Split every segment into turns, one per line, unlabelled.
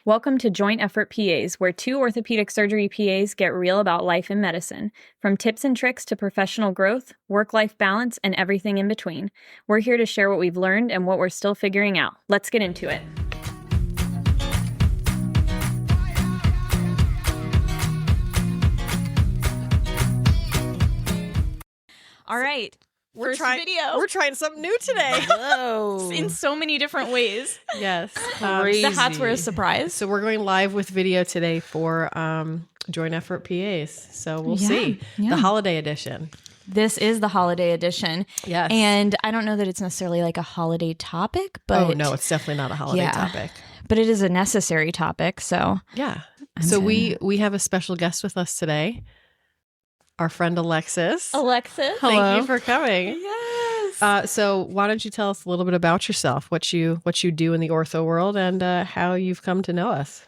Welcome to Joint Effort PAs, where two orthopedic surgery PAs get real about life in medicine. From tips and tricks to professional growth, work-life balance, and everything in between. We're here to share what we've learned and what we're still figuring out. Let's get into it. All right.
We're trying something new today.
Hello.
In so many different ways.
Yes.
Crazy.
The hats were a surprise.
So we're going live with video today for Joint Effort PAs. So we'll see.
Yeah.
The holiday edition.
This is the holiday edition.
Yes.
And I don't know that it's necessarily like a holiday topic, but...
Oh, no, it's definitely not a holiday topic.
But it is a necessary topic, so...
Yeah. So we have a special guest with us today. Our friend Alexis.
Alexis.
Thank you for coming.
Yes.
So why don't you tell us a little bit about yourself, what you do in the ortho world, and how you've come to know us?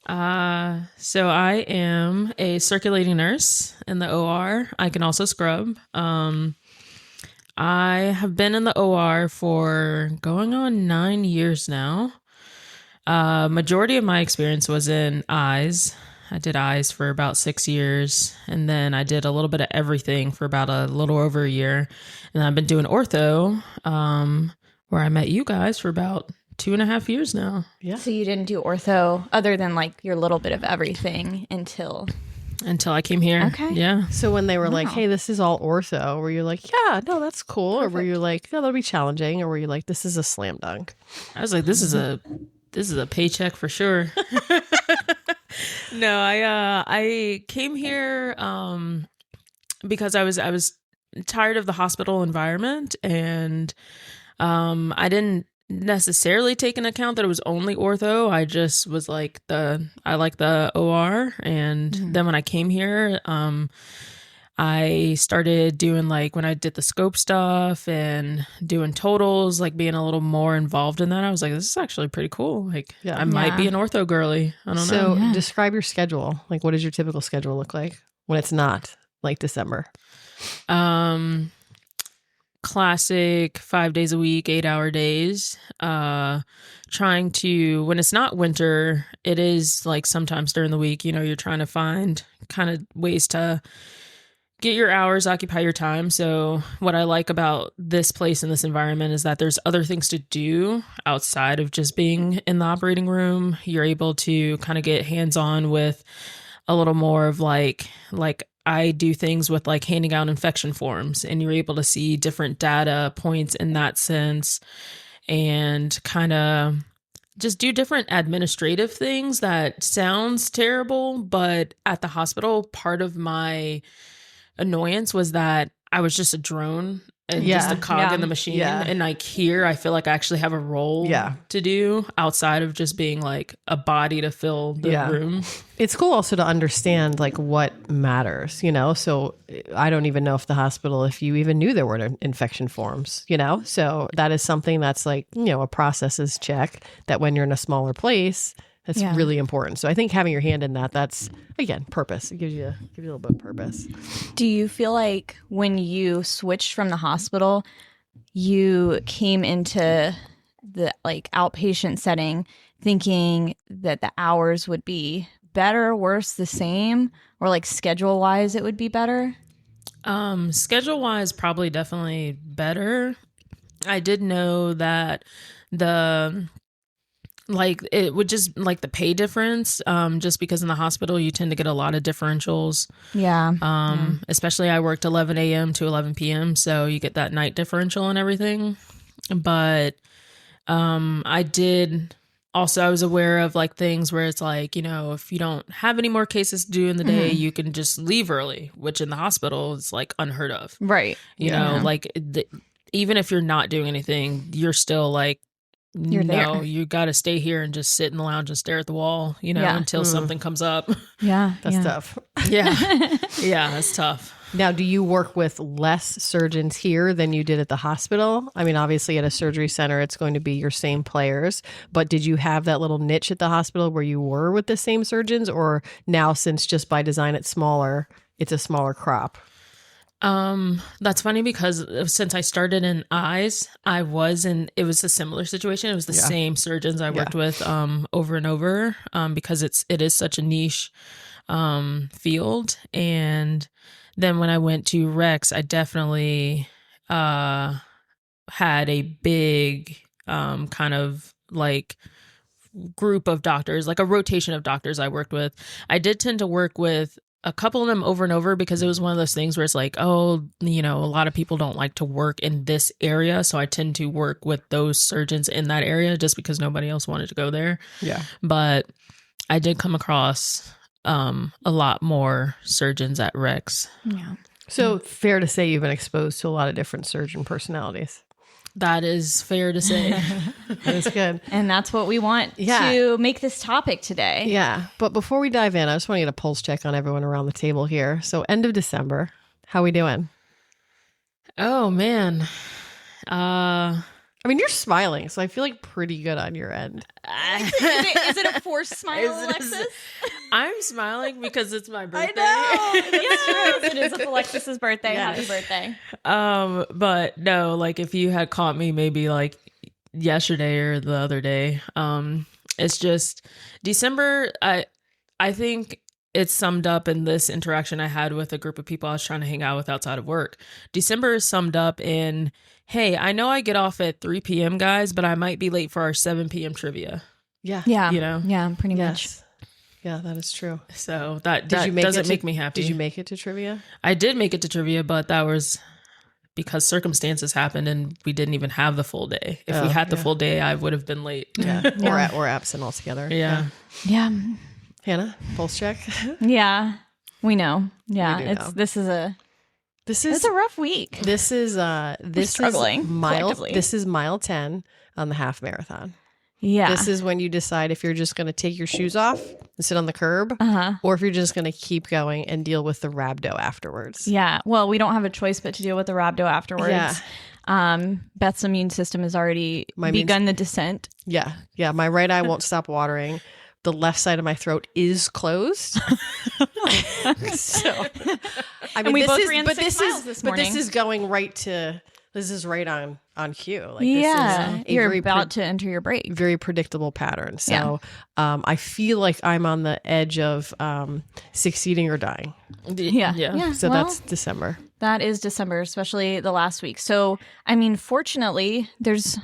So I am a circulating nurse in the OR. I can also scrub. I have been in the OR for going on 9 years now. Majority of my experience was in eyes. I did eyes for about 6 years, and then I did a little bit of everything for about a little over a year. And I've been doing ortho, where I met you guys for about 2.5 years now.
Yeah.
So you didn't do ortho other than like your little bit of everything until
I came here.
Okay.
Yeah.
So when they were like, hey, this is all ortho, were you like, yeah, no, that's cool? Or were you like, no, that'll be challenging? Or were you like, this is a slam dunk?
I was like, this is a paycheck for sure. No, I came here because I was tired of the hospital environment, and I didn't necessarily take into account that it was only ortho. I just was like I like the OR, and then when I came here, I started doing like when I did the scope stuff and doing totals, like being a little more involved in that. I was like, this is actually pretty cool. Like I might be an ortho girly. I don't know.
So describe your schedule. Like, what does your typical schedule look like when it's not like December?
Classic 5 days a week, 8-hour days. Trying to, when it's not winter, it is like sometimes during the week, you're trying to find kind of ways to get your hours, occupy your time. So what I like about this place and this environment is that there's other things to do outside of just being in the operating room. You're able to kind of get hands-on with a little more of like I do things with like handing out infection forms, and you're able to see different data points in that sense, and kind of just do different administrative things that sounds terrible. But at the hospital, part of my annoyance was that I was just a drone and just a cog in the machine. And like here, I feel like I actually have a role to do outside of just being like a body to fill the room.
It's cool also to understand like what matters, So I don't even know if the hospital, if you even knew there were infection forms, So that is something that's like, a processes check that when you're in a smaller place, that's really important. So I think having your hand in that's, again, purpose. It gives you a little bit of purpose.
Do you feel like when you switched from the hospital, you came into the like outpatient setting thinking that the hours would be better, worse, the same, or like schedule wise it would be better?
Schedule wise, probably definitely better. I did know that it would just like the pay difference, just because in the hospital you tend to get a lot of differentials. Especially I worked 11 a.m. to 11 p.m. So you get that night differential and everything. But I was aware of like things where it's like, if you don't have any more cases to do in the day, you can just leave early, which in the hospital is like unheard of.
Right.
Like even if you're not doing anything, you're still like,
there.
You got to stay here and just sit in the lounge and stare at the wall, until something comes up.
That's tough.
Yeah, that's tough.
Now, do you work with less surgeons here than you did at the hospital? I mean, obviously at a surgery center, it's going to be your same players, but did you have that little niche at the hospital where you were with the same surgeons, or now since just by design it's smaller, it's a smaller crop?
That's funny because since I started in eyes, it was a similar situation. It was the same surgeons I worked with, over and over, because it is such a niche, field. And then when I went to Rex, I definitely, had a big, kind of like group of doctors, like a rotation of doctors I worked with. I did tend to work with a couple of them over and over because it was one of those things where it's like, oh, a lot of people don't like to work in this area. So I tend to work with those surgeons in that area just because nobody else wanted to go there.
Yeah.
But I did come across a lot more surgeons at Rex.
Yeah.
So fair to say you've been exposed to a lot of different surgeon personalities.
That is fair to say.
That's good.
And that's what we want to make this topic today.
Yeah. But before we dive in, I just want to get a pulse check on everyone around the table here. So end of December, how we doing?
Oh, man.
I mean, you're smiling, so I feel like pretty good on your end.
Is it a forced smile, Alexis?
I'm smiling because it's my birthday.
Yes, it is Alexis's birthday.
Yes.
Happy birthday.
But no, like if you had caught me maybe like yesterday or the other day, it's just December. I think it's summed up in this interaction I had with a group of people I was trying to hang out with outside of work. December is summed up in, hey, I know I get off at 3 p.m., guys, but I might be late for our 7 p.m. trivia.
Yeah.
Yeah.
Yeah,
pretty much.
Yeah, that is true.
So that doesn't make me happy.
Did you make it to trivia?
I did make it to trivia, but that was because circumstances happened and we didn't even have the full day. If we had the full day, I would have been late.
Yeah. Or absent altogether.
Yeah.
Hannah, pulse check.
Yeah. We know. Yeah.
We do know.
This is a rough week.
This is
struggling
is mile
collectively.
this is mile 10 on the half marathon.
Yeah.
This is when you decide if you're just going to take your shoes off and sit on the curb, or if you're just going to keep going and deal with the rhabdo afterwards.
Yeah. Well, we don't have a choice but to deal with the rhabdo afterwards.
Yeah.
Beth's immune system has already begun the descent.
Yeah. Yeah. My right eye won't stop watering. The left side of my throat is closed. So, I mean,
we both ran 6 miles this morning.
But this is going right to. This is right on cue. Like,
yeah,
this is
you're about to enter your break.
Very predictable pattern. So I feel like I'm on the edge of succeeding or dying.
Yeah.
So that's December.
That is December, especially the last week. So, I mean, fortunately, there's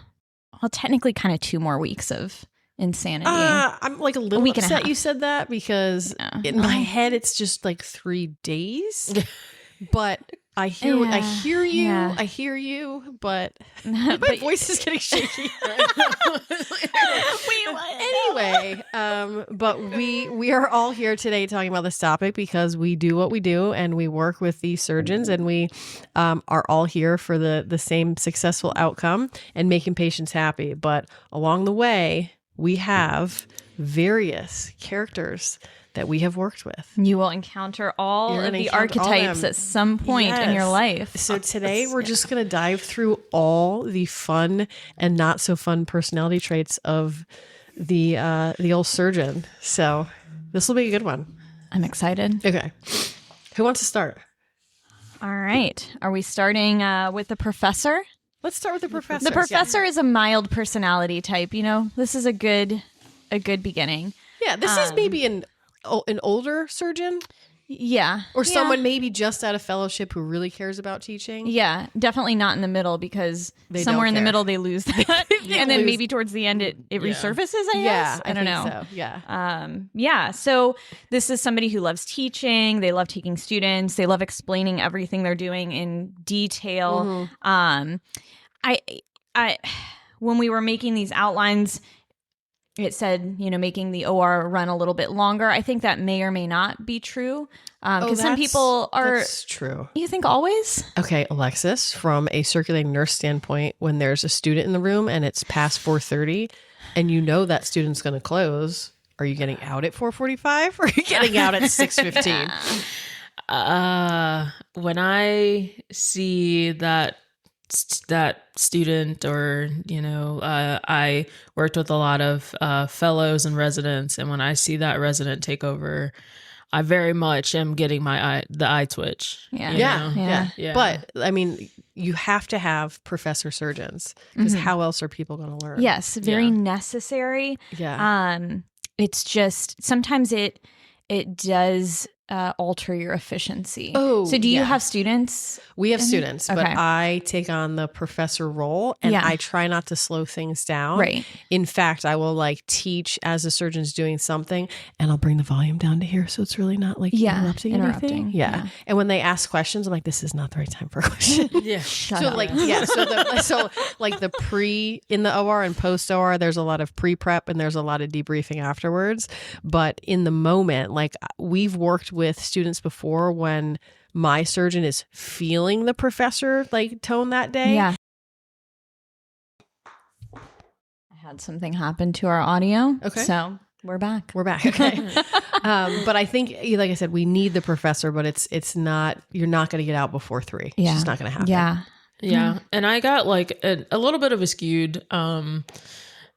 technically kind of 2 more weeks of insanity.
I'm like a little
week and a
upset
half.
you said that because in my head it's just like 3 days. But I hear you.
Yeah.
I hear you, but my voice is getting shaky. Anyway, but we are all here today talking about this topic because we do what we do and we work with these surgeons and we are all here for the same successful outcome and making patients happy. But along the way, we have various characters that we have worked with.
You will encounter all of the archetypes at some point in your life.
So today we're just going to dive through all the fun and not so fun personality traits of the old surgeon. So this will be a good one.
I'm excited.
Okay. Who wants to start?
All right. Are we starting with the professor?
Let's start with the professor.
The professor is a mild personality type. You know, this is a good beginning.
Yeah, this is maybe an older surgeon.
Yeah.
Or someone maybe just out of fellowship who really cares about teaching.
Yeah, definitely not in the middle because somewhere in the middle they lose that. And then maybe towards the end it resurfaces, I guess. I don't know.
So. Yeah.
So this is somebody who loves teaching. They love taking students. They love explaining everything they're doing in detail. I when we were making these outlines, it said, making the OR run a little bit longer. I think that may or may not be true. Because some people are...
That's true.
You think always?
Okay, Alexis, from a circulating nurse standpoint, when there's a student in the room and it's past 4:30 and you know that student's going to close, are you getting out at 4:45 or are you getting out at 6:15?
When I see that student or I worked with a lot of fellows and residents, and when I see that resident take over, I very much am getting the eye twitch.
Yeah.
you
Yeah,
know?
yeah,
Yeah.
But I mean, you have to have professor surgeons because
Mhm.
how else are people going to learn?
Yes, very
Yeah.
necessary.
Yeah.
It's just sometimes it does alter your efficiency.
Oh,
so do you
yeah.
have students?
We have
Mhm.
students, but
Okay.
I take on the professor role and
Yeah.
I try not to slow things down.
Right.
In fact, I will like teach as the surgeon's doing something and I'll bring the volume down to here. So it's really not like interrupting anything. Yeah. And when they ask questions, I'm like, this is not the right time for a question.
Yeah.
Shut
So
up.
like, so like the pre in the OR and post OR, there's a lot of pre-prep and there's a lot of debriefing afterwards. But in the moment, like we've worked with students before when my surgeon is feeling the professor like tone that day.
Yeah. I had something happen to our audio.
Okay.
So we're back.
We're back. Okay. But I think, like I said, we need the professor, but it's not, you're not going to get out before 3. It's
Yeah.
just not going to happen.
Yeah.
Yeah. And I got like a little bit of a skewed kind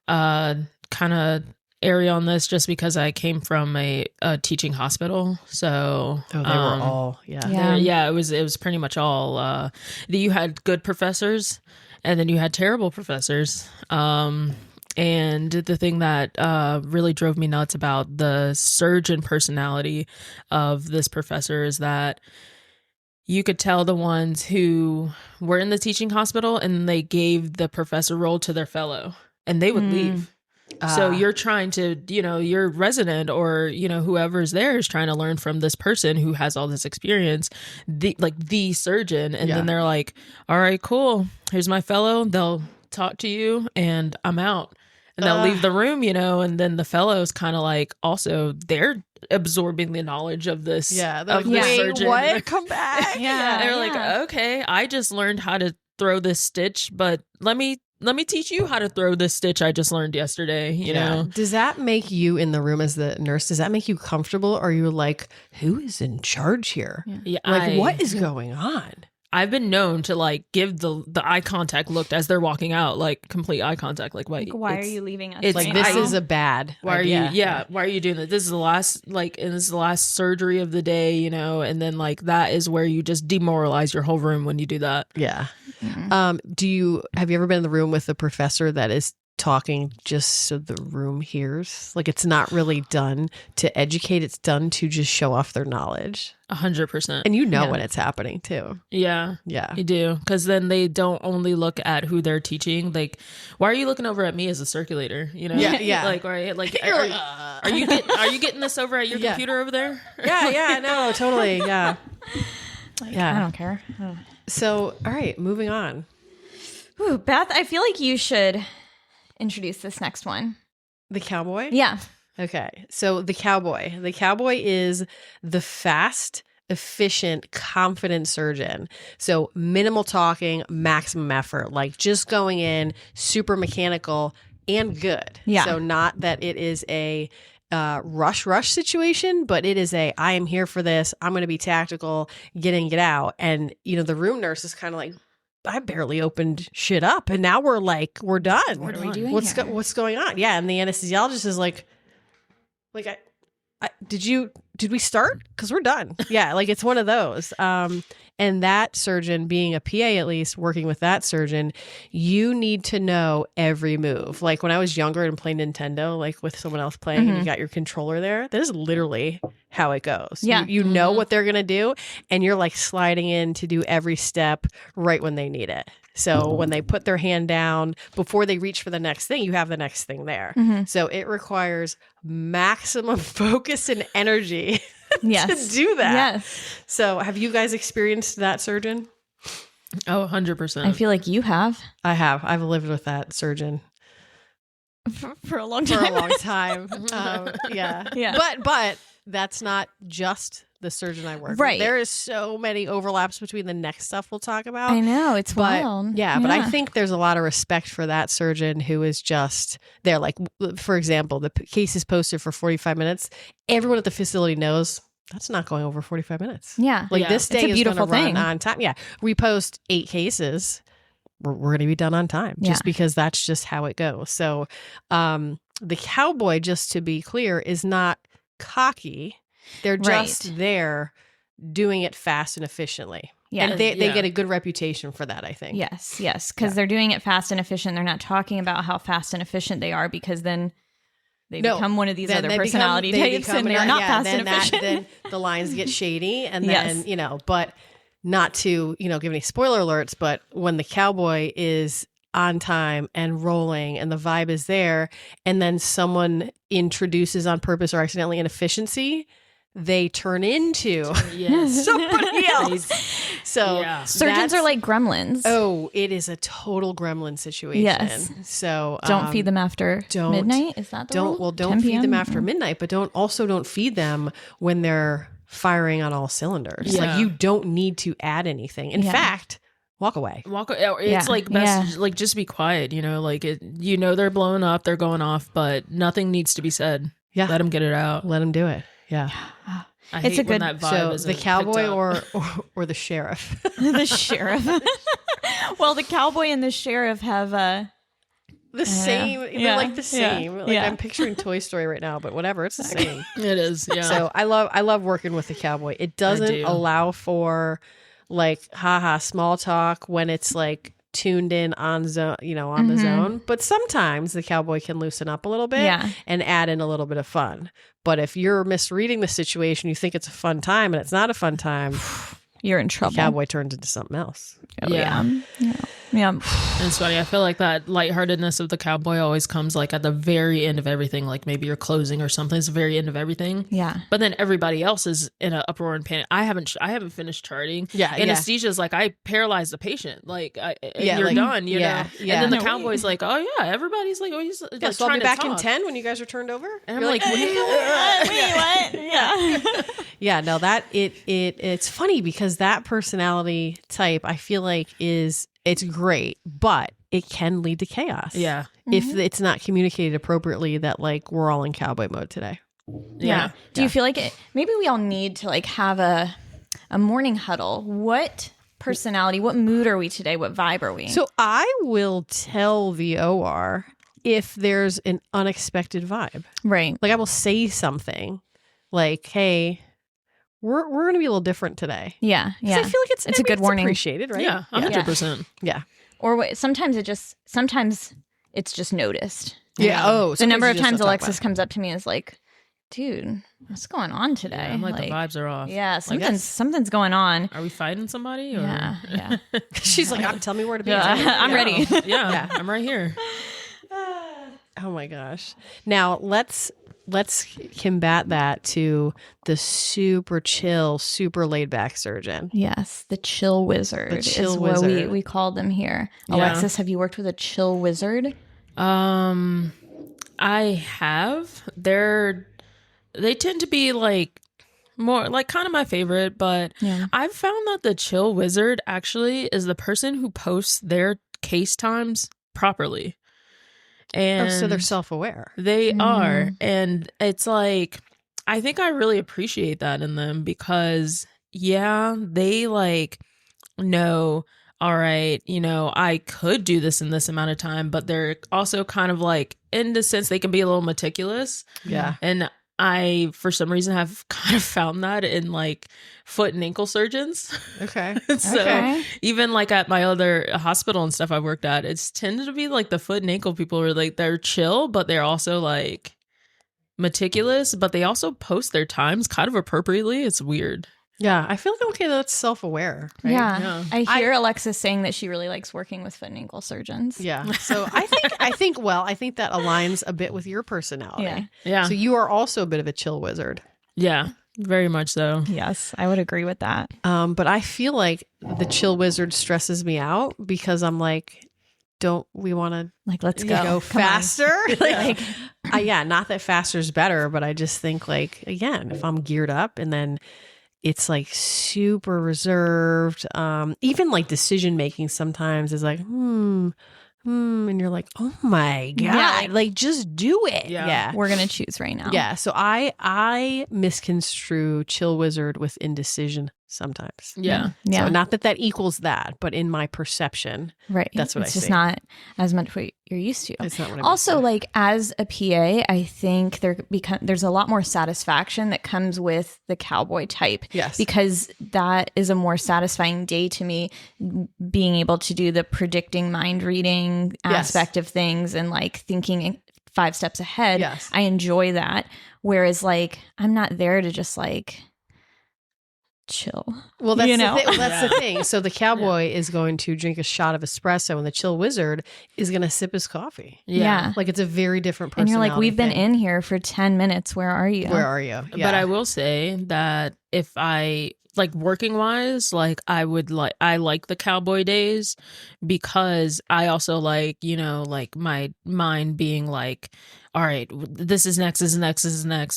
of area on this just because I came from a teaching hospital. So
Oh, they were all, yeah.
Yeah.
it was pretty much all that you had good professors and then you had terrible professors. And the thing that really drove me nuts about the surgeon personality of this professor is that you could tell the ones who were in the teaching hospital and they gave the professor role to their fellow and they would leave. So you're trying to, your resident or, whoever's there is trying to learn from this person who has all this experience, the surgeon. And then they're like, all right, cool. Here's my fellow. They'll talk to you and I'm out. And they'll leave the room, and then the fellow's kind of like, also they're absorbing the knowledge of this, of this surgeon.
What? Come back.
Yeah.
They're like, okay, I just learned how to throw this stitch, but let me teach you how to throw this stitch I just learned yesterday, you know?
Does that make you in the room as the nurse, does that make you comfortable? Or are you like, who is in charge here?
Yeah,
Like, what is going on?
I've been known to like give the eye contact look as they're walking out, like complete eye contact. Like, wait,
Why are you leaving us?
it's
Like,
right
this
now?
is a bad
why
idea.
are you why are you doing that? This is the last and this is the last surgery of the day, and then like that is where you just demoralize your whole room when you do that.
Yeah.
Mm-hmm.
Have you ever been in the room with a professor that is talking just so the room hears? Like, it's not really done to educate, it's done to just show off their knowledge.
100%.
And when it's happening too.
Yeah.
Yeah.
You do. Because then they don't only look at who they're teaching. Like, why are you looking over at me as a circulator?
Yeah.
Like, right? Like,
You're
are you getting this over at your computer over there?
Yeah, no, totally. Yeah.
I don't care.
So, all right, moving on.
Ooh, Beth, I feel like you should introduce this next one.
The cowboy?
Yeah.
Okay. So the cowboy. The cowboy is the fast, efficient, confident surgeon. So minimal talking, maximum effort, like just going in, super mechanical and good.
Yeah.
So not that it is a rush situation, but it is I am here for this. I'm going to be tactical, get in, get out. And, the room nurse is kind of like, I barely opened shit up. And now we're done.
What are we doing
What's
here?
what's going on? Yeah. And the anesthesiologist is like, did we start? Because we're done. Yeah, like it's one of those. And that surgeon, being a PA at least, working with that surgeon, you need to know every move. Like when I was younger and playing Nintendo, like with someone else playing and you got your controller there, that is literally how it goes.
Yeah.
You know what they're going to do and you're like sliding in to do every step right when they need it. So when they put their hand down, before they reach for the next thing, you have the next thing there. So it requires maximum focus and energy to do that.
Yes.
So have you guys experienced that surgeon?
Oh, 100%.
I feel like you have.
I have. I've lived with that surgeon
For a long
for
time.
a long time. Yeah.
Yeah.
But that's not just the surgeon I work with.
Right.
There is so many overlaps between the next stuff we'll talk about.
I know. It's
But
wild.
yeah, but I think there's a lot of respect for that surgeon who is just there. Like, for example, the case is posted for 45 minutes. Everyone at the facility knows that's not going over 45 minutes.
Yeah.
Like
Yeah.
this day
It's a
is
beautiful
going to
thing.
run on time. Yeah. We post 8 cases. We're going to be done on time just because that's just how it goes. So the cowboy, just to be clear, is not cocky. They're
Right.
just there doing it fast and efficiently.
Yeah.
And they
Yeah.
get a good reputation for that, I think.
Yes, because they're doing it fast and efficient. They're not talking about how fast and efficient they are, because then they become one of these
Then
other
they
personality types, and they're not fast and efficient.
Then the lines get shady, and
Yes.
then, but not to, give any spoiler alerts, but when the cowboy is on time and rolling and the vibe is there, and then someone introduces on purpose or accidentally inefficiency, they turn into
Yes.
somebody else. So
Yeah.
Surgeons
that's-
are like gremlins.
Oh, it is a total gremlin situation.
Yes.
So
Don't feed them after
don't-
midnight. Is that the rule?
don't
10
feed them
PM?
after midnight, but don't feed them when they're firing on all cylinders.
Yeah.
Like, you don't need to add anything. In
Yeah.
fact, walk away.
It's
Yeah.
like best, like just be quiet. Like they're blowing up, they're going off, but nothing needs to be said.
Yeah.
Let them get it out.
Let them do it. Yeah.
I
It's
hate
a
when
good-
that vibe
So
isn't
the
picked
cowboy
up.
or the sheriff.
The sheriff. Well, the cowboy and the sheriff have
The same.
Yeah.
They're like the same. Like,
Yeah.
I'm picturing Toy Story right now, but whatever. It's the same.
It is, yeah.
So I love working with the cowboy. It doesn't
do.
allow for like small talk when it's like tuned in on zone, on the zone. But sometimes the cowboy can loosen up a little bit
Yeah.
and add in a little bit of fun. But if you're misreading the situation, you think it's a fun time and it's not a fun time,
you're in
the
trouble.
cowboy turns into something else.
Oh, yeah. Yeah.
And it's funny. I feel like that lightheartedness of the cowboy always comes like at the very end of everything. Like maybe you're closing or something. It's the very end of everything.
Yeah.
But then everybody else is in an uproar and panic. I haven't finished charting.
Yeah,
Anesthesia is like, I paralyze the patient. Like,
Yeah,
you're
like-
done. You
yeah,
know.
yeah.
And then the
No,
cowboy's like, oh yeah, everybody's like, oh he's like,
Yeah, so I'll
trying
be
to
back in
talk.
10 when you guys are turned over.
And I'm
You're
like,
Wait, what? Yeah.
Yeah, no, that it's funny because that personality type, I feel like it's great, but it can lead to chaos.
yeah,
If it's not communicated appropriately that like we're all in cowboy mode today.
Yeah. Do you feel like maybe we all need to like have a morning huddle? What personality, what mood are we today? What vibe are we?
So I will tell the OR if there's an unexpected vibe.
right.
Like I will say something like, "Hey, we're going to be a little different today."
Yeah.
'Cause
Yeah.
I feel like it's
It's a good warning.
appreciated, right?
yeah, 100%.
Yeah.
Or sometimes it's just noticed.
Yeah. Oh,
The number of
sometimes you just
times
don't talk
Alexis
about
comes up to me and is like, dude, what's going on today?
I'm like, the vibes are off.
Yeah,
Like,
something's going on.
are we fighting somebody? Or?
Yeah, yeah.
it. She's like, "Tell me where to be."
Yeah, I'm ready.
Yeah, I'm right here.
Oh my gosh. Now let's combat that to the super chill, super laid back surgeon.
Yes, the chill wizard
The chill
is what
wizard.
we call them here.
Yeah.
Alexis, have you worked with a chill wizard?
I have. They tend to be like more like kind of my favorite, but
Yeah.
I've found that the chill wizard actually is the person who posts their case times properly. And
So they're self-aware.
they are. And it's like, I think I really appreciate that in them because, yeah, they like know, all right, I could do this in this amount of time, but they're also kind of like, in the sense, they can be a little meticulous.
Yeah.
And I, for some reason, have kind of found that in like foot and ankle surgeons.
Okay.
So
Okay.
even like at my other hospital and stuff I worked at, it's tended to be like the foot and ankle people are like, they're chill, but they're also like meticulous, but they also post their times kind of appropriately. It's weird.
Yeah. I feel like, okay, that's self-aware. Right?
Yeah.
Yeah.
I hear Alexis saying that she really likes working with foot and ankle surgeons.
Yeah. So I think that aligns a bit with your personality.
Yeah.
Yeah.
So you are also a bit of a chill wizard.
Yeah. Very much so.
Yes, I would agree with that.
But I feel like the chill wizard stresses me out because I'm like, don't we want to
Like, let's go.
go
Come on.
faster? Like, not that faster is better, but I just think like, again, if I'm geared up and then it's like super reserved, even like decision making sometimes is like, and you're like, oh my God,
Yeah.
like just do it.
Yeah.
Yeah.
We're going to choose right now.
Yeah. So I misconstrue chill wizard with indecision sometimes.
Yeah.
Yeah.
So not that equals that, but in my perception,
Right.
that's what
it's
I
just
see.
not as much what you're used to.
It's not what I'm
Also,
used to.
like as a PA, I think there's a lot more satisfaction that comes with the cowboy type.
Yes.
Because that is a more satisfying day to me, being able to do the predicting mind reading aspect of things and like thinking 5 steps ahead.
Yes.
I enjoy that. Whereas like I'm not there to just like chill.
Well, that's
you
the
know?
thing. Well, that's the thing. So the cowboy is going to drink a shot of espresso, and the chill wizard is going to sip his coffee.
Yeah.
Like it's a very different
And you're
personality.
like, we've been
thing.
in here for 10 minutes. Where are you?
Where are you? Yeah.
But I will say that if I like working wise, like I like the cowboy days because I also like, you know, like my mind being like, all right, this is next,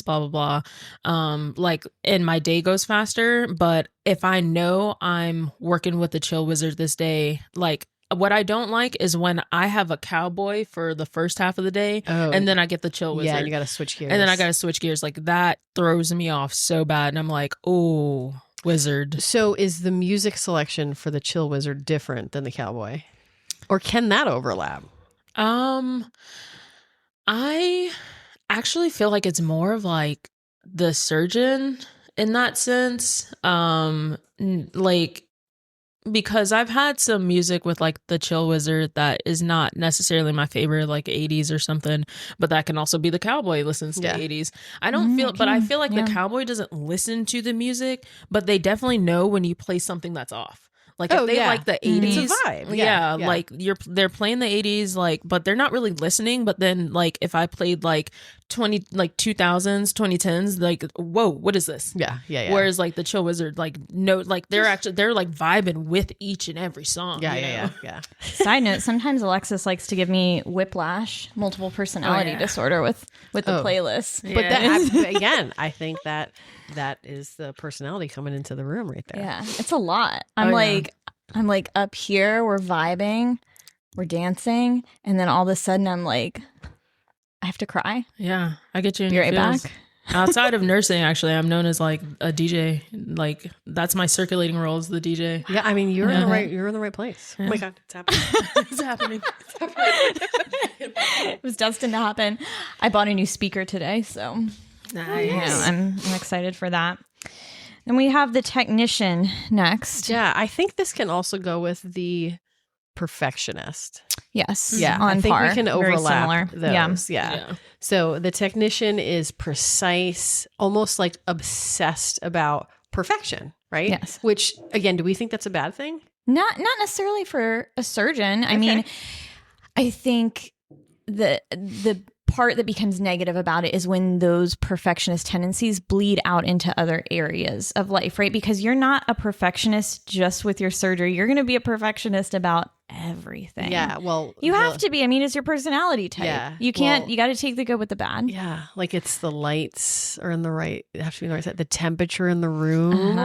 blah, blah, blah. Like, and my day goes faster. But if I know I'm working with the chill wizard this day, like, what I don't like is when I have a cowboy for the first half of the day and then I get the chill wizard.
Yeah, and you got to switch gears.
And then I got to switch gears. Like that throws me off so bad. And I'm like, oh, wizard.
So is the music selection for the chill wizard different than the cowboy? Or can that overlap?
I actually feel like it's more of like the surgeon in that sense. Like, because I've had some music with like the chill wizard that is not necessarily my favorite, like 80s or something, but that can also be the cowboy listens to 80s. I don't feel, but I feel like the cowboy doesn't listen to the music, but they definitely know when you play something that's off. Like if they like the 80s,
it's a vibe.
Yeah, like they're playing the 80s, like, but they're not really listening. But then like if I played like 2000s, 2010s, like, whoa, what is this?
Yeah.
Whereas like the chill wizard, like no, like they're like vibing with each and every song.
Yeah.
Side note, sometimes Alexis likes to give me whiplash, multiple personality disorder with the playlist.
But that again, I think that is the personality coming into the room right there.
Yeah, it's a lot. I'm like up here, we're vibing, we're dancing, and then all of a sudden I'm like, I have to cry.
Yeah, I get you. In
Be
your
right
feels.
back.
Outside of nursing, actually, I'm known as like a DJ. Like that's my circulating role as the DJ.
Yeah, I mean you're in the right place. Oh my god, it's happening.
It's happening.
It was destined to happen. I bought a new speaker today, so
Nice.
yeah, I'm excited for that. Then we have the technician next.
Yeah, I think this can also go with the perfectionist.
Yes.
Yeah,
on
I think
par.
we can
Very
overlap
similar.
those. Yeah. So the technician is precise, almost like obsessed about perfection, right?
Yes.
Which again, do we think that's a bad thing?
Not necessarily for a surgeon. I mean, I think the part that becomes negative about it is when those perfectionist tendencies bleed out into other areas of life, right? Because you're not a perfectionist just with your surgery. You're going to be a perfectionist about everything.
Yeah, well,
you have to be. I mean, it's your personality type.
Yeah,
you can't. You got to take the good with the bad.
Yeah, like it's the lights are in the right. They have to be in the right side. The temperature in the room.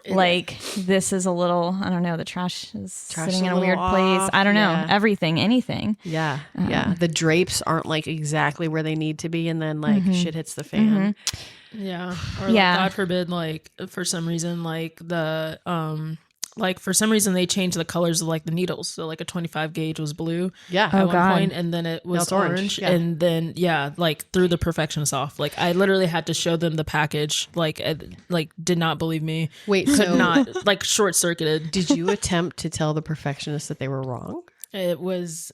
Like this is a little. I don't know. The trash is sitting in a
little
weird place.
off,
I don't know.
yeah.
Everything, anything.
Yeah, yeah. The drapes aren't like exactly where they need to be, and then like shit hits the fan.
Yeah. Or like, God forbid, like for some reason, like the like for some reason they changed the colors of like the needles. So like a 25 gauge was blue
Yeah.
at one point, and then it was
it's
orange.
Yeah.
And then like threw the perfectionist off. Like I literally had to show them the package. Like did not believe me.
Wait,
Could
so
not, like short circuited.
did you attempt to tell the perfectionist that they were wrong?
It was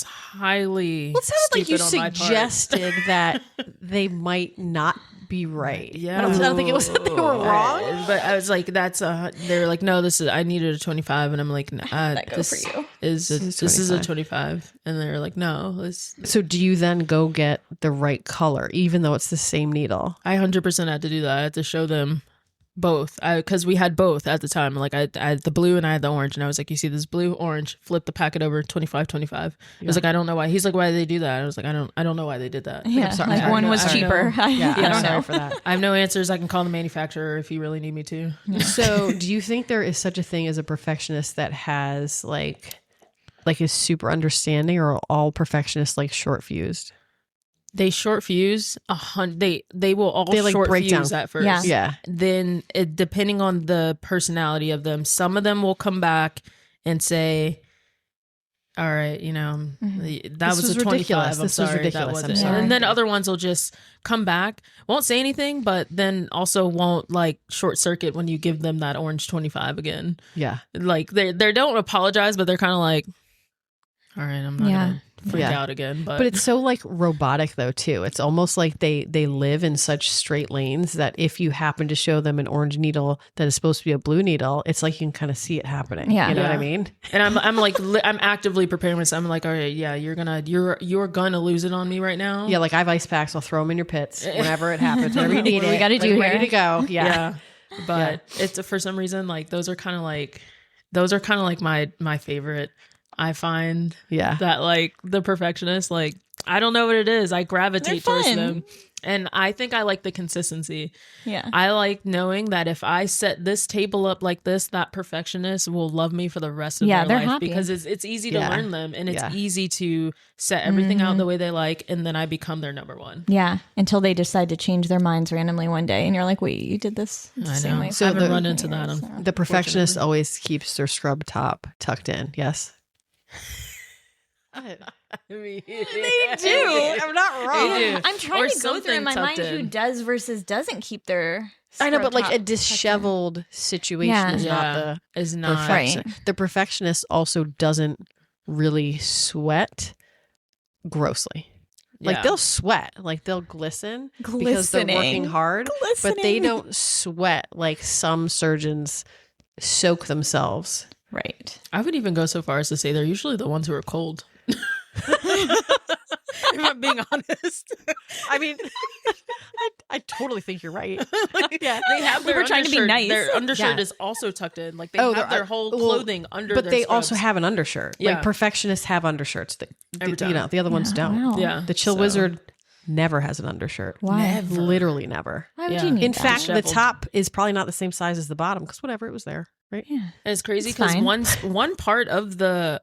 highly.
Well, it sounded like you
stupid on my part.
suggested that they might not be right.
Yeah,
I don't think it was that they were wrong.
But I was like, they're like, no, this is. I needed a 25, and I'm like, this
for you.
this is a 25, and they're like, no, this.
So do you then go get the right color, even though it's the same needle?
I 100% had to do that. I had to show them both, because we had both at the time. Like I had the blue and I had the orange, and I was like, you see this blue, orange, flip the packet over, 25. It was like, I don't know why. He's like, why did they do that? I was like, I don't know why they did that.
Yeah,
I'm sorry.
like one was cheaper.
Yeah,
I
I'm
don't
sorry
know.
for that.
I have no answers. I can call the manufacturer if you really need me to.
So do you think there is such a thing as a perfectionist that has like is super understanding, or all perfectionists like short fused?
They short fuse they will all
They, like,
short
break
fuse
down.
at first.
Yeah.
Yeah.
Then depending on the personality of them, some of them will come back and say, all right, that
This
was
was
a 25.
ridiculous.
I'm
This was
sorry,
ridiculous.
that wasn't.
I'm sorry.
And then
Yeah.
other ones will just come back, won't say anything, but then also won't like short circuit when you give them that orange 25 again.
Yeah.
Like they don't apologize, but they're kind of like, all right, I'm not
Yeah.
gonna freak
Yeah.
out again. But
But it's so like robotic though too. It's almost like they live in such straight lanes that if you happen to show them an orange needle that is supposed to be a blue needle, it's like you can kind of see it happening.
Yeah.
You know what I
Yeah.
mean?
and I'm like I'm actively preparing myself. I'm like, all right, yeah, you're gonna lose it on me right now.
Yeah, like I have ice packs. I'll throw them in your pits whenever it happens. Whenever you need
What do we
it.
gotta do
Ready
here?
to go. Yeah.
Yeah. But it's for some reason like those are kind of like my favorite. I find
Yeah.
that like the perfectionist, like I don't know what it is. I gravitate
They're
towards
fun.
them. And I think I like the consistency.
Yeah.
I like knowing that if I set this table up like this, that perfectionist will love me for the rest of
Yeah,
their
they're
life
happy.
because it's easy to
Yeah.
learn them and it's
Yeah.
easy to set everything out the way they like, and then I become their number one.
Yeah. Until they decide to change their minds randomly one day, and you're like, "Wait, you did this the
I
same
know.
way."
So I
for
haven't
50
run into that.
years,
I'm-
so.
The perfectionist always keeps their scrub top tucked in. Yes.
They
do. I'm not wrong.
They do.
I'm trying
Or
to go through in
something
my mind
tucked
who
in.
does versus doesn't keep their.
I know,
scrub
but like
top
a
tucked in.
disheveled situation
Yeah.
is not
Yeah.
the
Is not
Right.
perfection. The perfectionist also doesn't really sweat grossly. Like
Yeah.
they'll sweat, like they'll glisten because they're working
Glistening.
hard, but they
Glistening.
don't sweat like some surgeons soak themselves.
Right.
I would even go so far as to say they're usually the ones who are cold. If I'm being honest.
I mean, I totally think you're right. Yeah.
They have
We
their
were trying to be
undershirt-
nice.
Their undershirt
Yeah.
is also tucked in. Like they
Oh,
have
they're-
their whole
well,
clothing under
But
their
they
scrubs.
also have an undershirt.
Yeah.
Like perfectionists have undershirts.
Every time.
You know, the other ones don't.
Wow.
Yeah.
The chill
So-
wizard never has an undershirt.
Why?
Literally never.
Why would
Yeah.
you need
In
that?
fact, the
Disheveled.
top is probably not the same size as the bottom because whatever, it was there, right?
yeah.
And it's crazy
It's
because
fine.
one part of the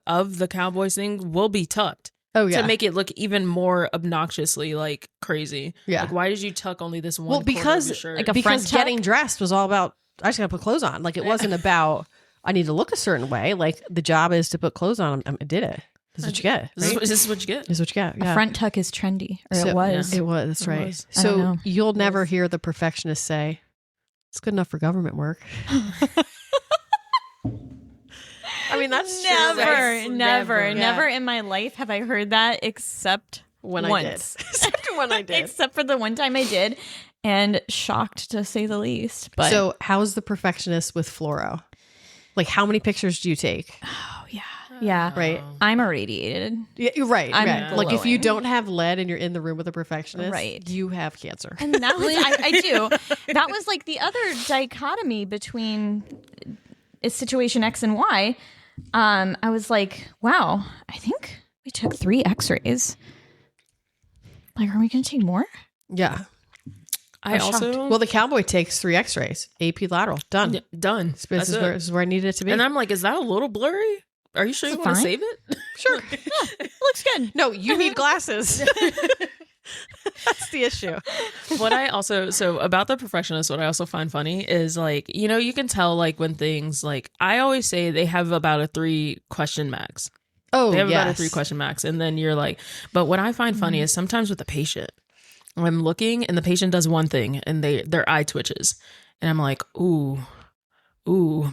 Cowboys thing will be tucked
Oh yeah.
to make it look even more obnoxiously like crazy.
Yeah.
Like why did you tuck only this one?
Well,
corner of
because
your shirt?
like a
because
front tuck?
getting dressed was all about I just gotta put clothes on. Like it wasn't about I need to look a certain way. Like the job is to put clothes on. I did it. This is what you get. Right?
This is what you get.
This is what you get.
A
Yeah.
front tuck is trendy, or
So-
it was.
It was. That's
It
right.
was.
I don't
So
know.
you'll never hear the perfectionist say, "It's good enough for government work." I mean, that's true,
Never,
right?
never,
Yeah.
never in my life have I heard that except
When
once.
I did. Except when I did.
Except for the one time I did, and shocked to say the least. But
So how's the perfectionist with fluoro? Like how many pictures do you take?
oh yeah, yeah,
Right.
I'm irradiated.
Yeah, you're right.
I'm
right. Like if you
glowing.
don't have lead and you're in the room with a perfectionist,
Right.
you have cancer.
And that was I do. That was like the other dichotomy between situation X and Y. I was like, wow, I think we took 3 X-rays. Like, are we going to take more?
Yeah.
I also
Well, the cowboy takes 3 X-rays, AP lateral, done.
yeah, done.
This
That's
is
it.
this is where I needed it to be.
And I'm like, is that a little blurry? Are you sure you
It's
want to
fine.
save it?
sure.
Looks good.
No, you need glasses. That's the issue.
What I also so about the perfectionist, what I also find funny is like, you can tell like when things like I always say they have about a 3 question max.
Oh,
They have
yes.
about a 3 question max. And then you're like, but what I find funny is sometimes with the patient, I'm looking and the patient does one thing and their eye twitches. And I'm like, ooh,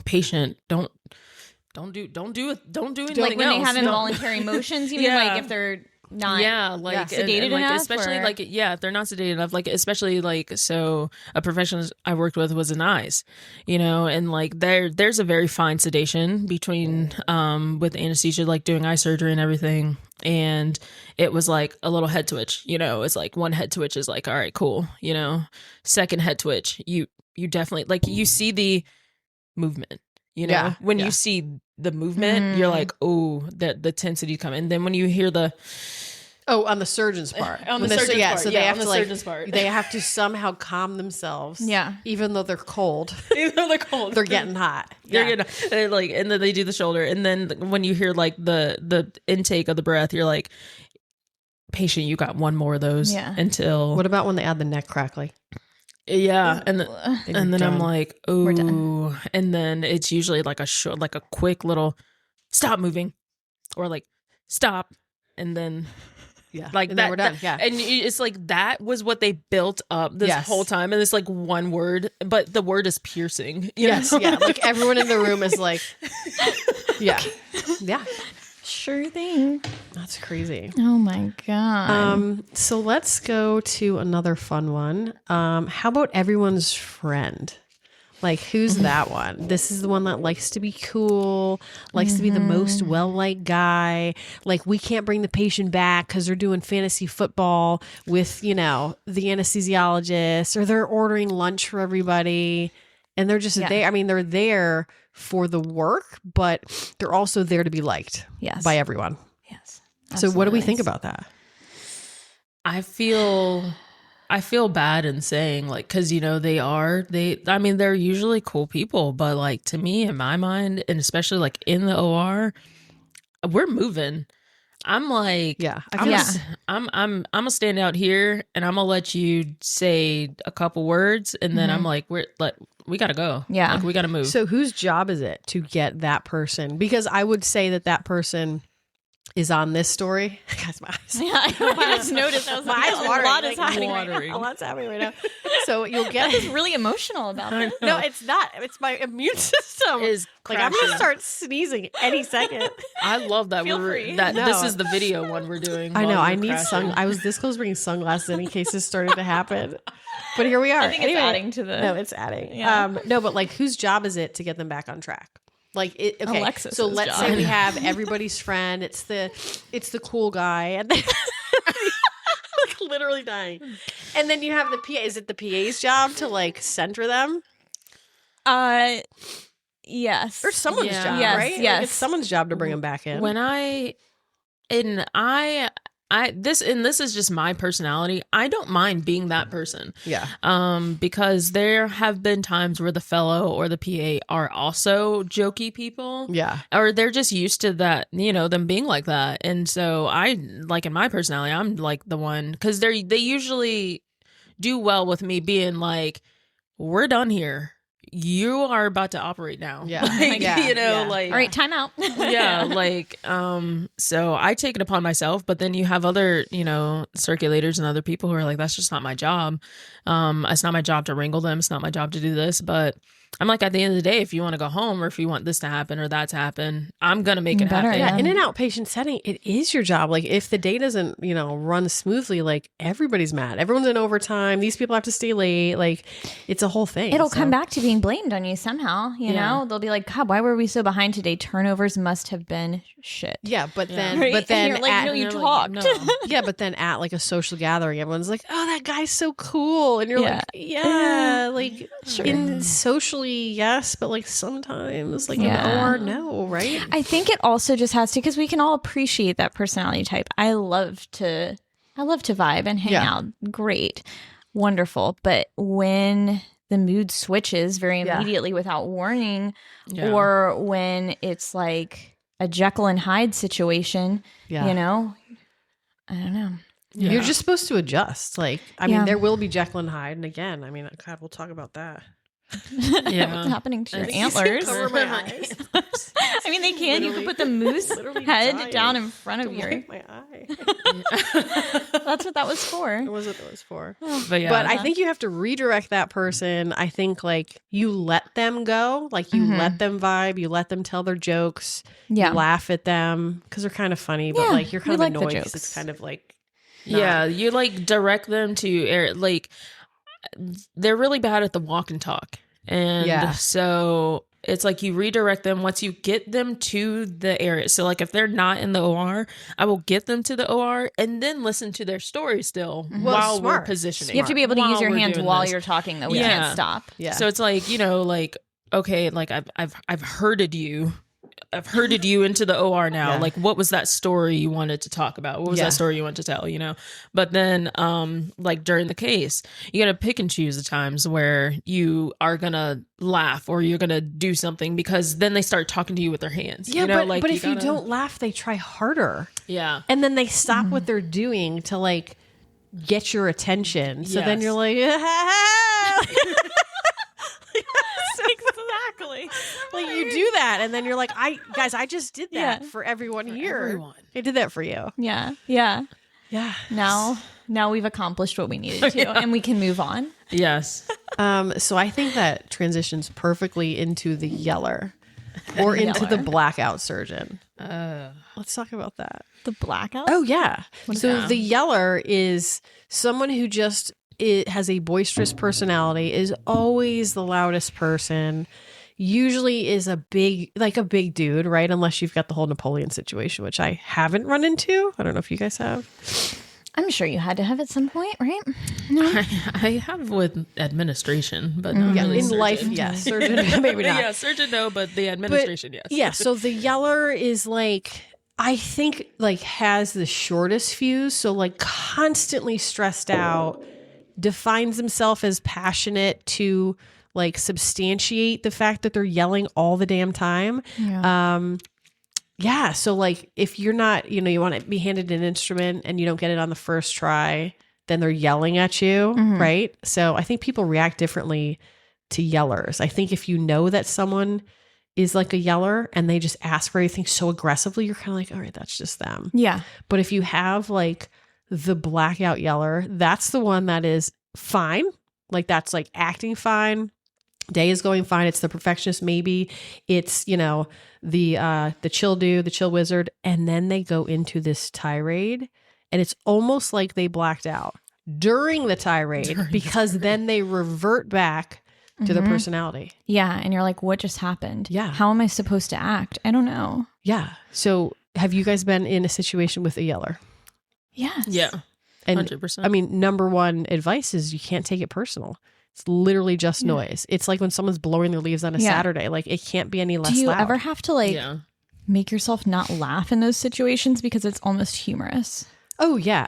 patient, don't do it. Don't do anything
Like when they
else.
have
Don't-
involuntary motions, you mean
Yeah.
like if they're not
yeah, like
sedated
and, like
enough,
especially
or-
like if they're not sedated enough, like especially like so a professional I worked with was in eyes, and like there's a very fine sedation between with anesthesia, like doing eye surgery and everything, and it was like a little head twitch, it's like one head twitch is like all right, cool, second head twitch, you definitely like you see the movement.
Yeah,
when
yeah.
you see the movement, you're like, oh, the tensity come. And then when you hear the
on the surgeon's part.
On the
When
surgeon's part,
so
yeah,
they have
on the
to like
surgeon's part.
they have to somehow calm themselves.
Yeah.
Even though they're cold,
even though they're cold,
they're getting hot.
They're
Yeah.
getting like, and then they do the shoulder, and then when you hear like the intake of the breath, you're like, patient, you got one more of those until.
What about when they add the neck crackling?
Yeah, and then I'm like,
We're
oh,
done.
and then it's usually like a quick little stop moving, or like stop, and then like
and
that
then we're done.
and it's like that was what they built up this whole time, and it's like one word, but the word is piercing. You know?
Like everyone in the room is like, yeah.
Sure thing.
That's crazy.
Oh my God.
So let's go to another fun one. How about everyone's friend? Like, who's that one? This is the one that likes to be cool, likes to be the most well-liked guy. Like, we can't bring the patient back because they're doing fantasy football with, the anesthesiologist, or they're ordering lunch for everybody. And they're just there. I mean, they're there for the work, but they're also there to be liked by everyone.
Yes.
So what do we think about that?
I feel bad in saying, like, because they're usually cool people, but like, to me, in my mind, and especially like in the OR, we're moving. I'm like, I'm gonna stand out here and I'm gonna let you say a couple words, and then I'm like, we gotta go.
Yeah,
like, we gotta move.
So whose job is it to get that person? Because I would say that person is on this story. Guys, my eyes.
Yeah, I just noticed. I was
my
like,
eyes
a
watering.
lot is happening.
watering.
A lot's happening right now. So you'll get
It's really emotional about this.
No, it's not. It's my immune system.
Is
like, I'm gonna start sneezing any second.
I love that
Feel free.
this is the video one we're doing.
I know. I need I was this close to bringing sunglasses in case this started to happen. But here we are.
I think it's adding to the.
No, it's adding.
Yeah.
No, but like, whose job is it to get them back on track? Like, okay,
Alexis's
so let's
job.
say we have everybody's friend. It's the cool guy, and then like literally dying. And then you have the PA. Is it the PA's job to like center them?
Yes.
Or someone's job,
Yes,
right?
yes.
Like, it's someone's job to bring them back in.
This is just my personality. I don't mind being that person.
Yeah.
Because there have been times where the fellow or the PA are also jokey people.
Yeah.
Or they're just used to that, them being like that. And so like, in my personality, I'm like the one, because they usually do well with me being like, we're done here. You are about to operate now.
Yeah.
Like,
Yeah.
like,
All right, time out.
yeah, like, so I take it upon myself, but then you have other, circulators and other people who are like, that's just not my job. It's not my job to wrangle them. It's not my job to do this. But I'm like, at the end of the day, if you want to go home, or if you want this to happen or that to happen, I'm going to make it happen.
Yeah, in an outpatient setting, it is your job. Like, if the day doesn't, run smoothly, like, everybody's mad. Everyone's in overtime. These people have to stay late. Like, it's a whole thing.
It'll come back to being blamed on you somehow. You know, they'll be like, God, why were we so behind today? Turnovers must have been shit.
Yeah, but then,
Right?
but then,
And you're like, no, you talked.
Like, no.
yeah, but then at like a social gathering, everyone's like, "Oh, that guy's so cool," and you're
Yeah.
like, "Yeah, like in socially, yes, but like sometimes, like in the OR, no, right?"
I think it also just has to, because we can all appreciate that personality type. I love to vibe and hang out. Great. Wonderful. But when the mood switches very immediately without warning, or when it's like a Jekyll and Hyde situation, I don't know.
Yeah. You're just supposed to adjust. Like, I mean, there will be Jekyll and Hyde, and again, I mean, God, we'll talk about that.
Yeah.
What's happening to your antlers?
Cover my eyes.
I mean, they can. You can put the moose head down in front of you.
My eye.
That's what that was for.
That was what that was for.
But yeah,
But I think you have to redirect that person. I think like you let them go, like you let them vibe, you let them tell their jokes, you laugh at them because they're kind of funny, but like you're kind of annoyed because it's kind of like
you like direct them to air. Like, they're really bad at the walk and talk, and so it's like you redirect them once you get them to the area. So like if they're not in the OR, I will get them to the OR and then listen to their story still while we're positioning.
You have to be able to use your
we're
hands
doing
while
this.
you're talking, though. We can't stop.
Yeah.
So it's like, like, okay, like I've herded you I've herded you into the OR now.
Yeah.
Like, what was that story you wanted to talk about? What was that story you wanted to tell, you know? But then, like during the case, you got to pick and choose the times where you are going to laugh or you're going to do something, because then they start talking to you with their hands.
Yeah,
you know?
but if you don't laugh, they try harder.
Yeah.
And then they stop what they're doing to like get your attention. So then you're like,
Exactly.
like you do that, and then you're like, I just did that for everyone here.
everyone.
I did that for you.
Yeah.
Yeah.
Now we've accomplished what we needed to, and we can move on.
Yes.
So I think that transitions perfectly into the yeller or into the blackout surgeon. Let's talk about that.
The blackout.
Oh yeah. So the yeller is someone who just has a boisterous personality, is always the loudest person, usually is a big dude, right? Unless you've got the whole Napoleon situation, which I haven't run into. I don't know if you guys have.
I'm sure you had to have at some point, right? No.
I have with administration, but not
Yeah,
really
in
surgeon.
life, yes. Surgeon, maybe not.
Yeah, surgeon, no, but the administration, yes.
Yeah, so the yeller is like, I think like has the shortest fuse. So like constantly stressed out, defines himself as passionate to like substantiate the fact that they're yelling all the damn time. Yeah. So like if you're not, you want to be handed an instrument and you don't get it on the first try, then they're yelling at you. Right. So I think people react differently to yellers. I think if you know that someone is like a yeller and they just ask for everything so aggressively, you're kind of like, all right, that's just them.
Yeah.
But if you have like the blackout yeller, that's the one that is fine. Like that's like acting fine. Day is going fine. It's the perfectionist. Maybe it's, the chill dude, the chill wizard. And then they go into this tirade and it's almost like they blacked out during the tirade because then they revert back to their personality.
Yeah. And you're like, what just happened?
Yeah.
How am I supposed to act? I don't know.
Yeah. So have you guys been in a situation with a yeller?
Yes.
Yeah.
And
100%.
I mean, number one advice is you can't take it personal. It's literally just noise. It's like when someone's blowing their leaves on a Saturday. Like it can't be any less
Do you
loud.
ever have to make yourself not laugh in those situations because it's almost humorous?
Oh yeah.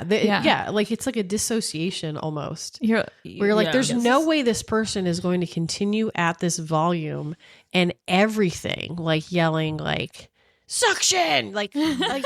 Like it's like a dissociation almost. Where you're like, there's
Yes.
no way this person is going to continue at this volume and everything like yelling like suction like yeah, I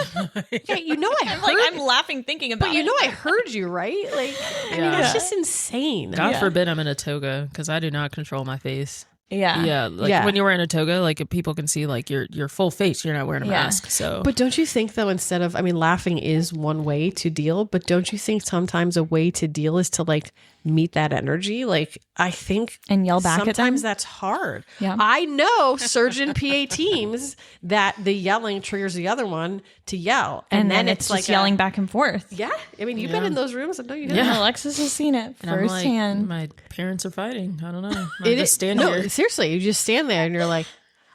heard
I'm laughing thinking about
but I heard you, right? Like I mean it's just insane.
God forbid I'm in a toga, because I do not control my face.
Yeah.
Yeah. Like when you're wearing a toga, like people can see like your full face. You're not wearing a mask. So
But don't you think though, instead of, laughing is one way to deal, but don't you think sometimes a way to deal is to like meet that energy? Like I think
And yell back at them?
sometimes that's hard.
Yeah.
I know surgeon PA teams that the yelling triggers the other one to yell.
And then it's like yelling back and forth.
Yeah. I mean, you've been in those rooms. I know you have.
Yeah.
Alexis has seen it
and I'm like,
firsthand.
my parents are fighting. I don't know.
It
just
is-
stand
no,
here.
seriously, you just stand there and you're like,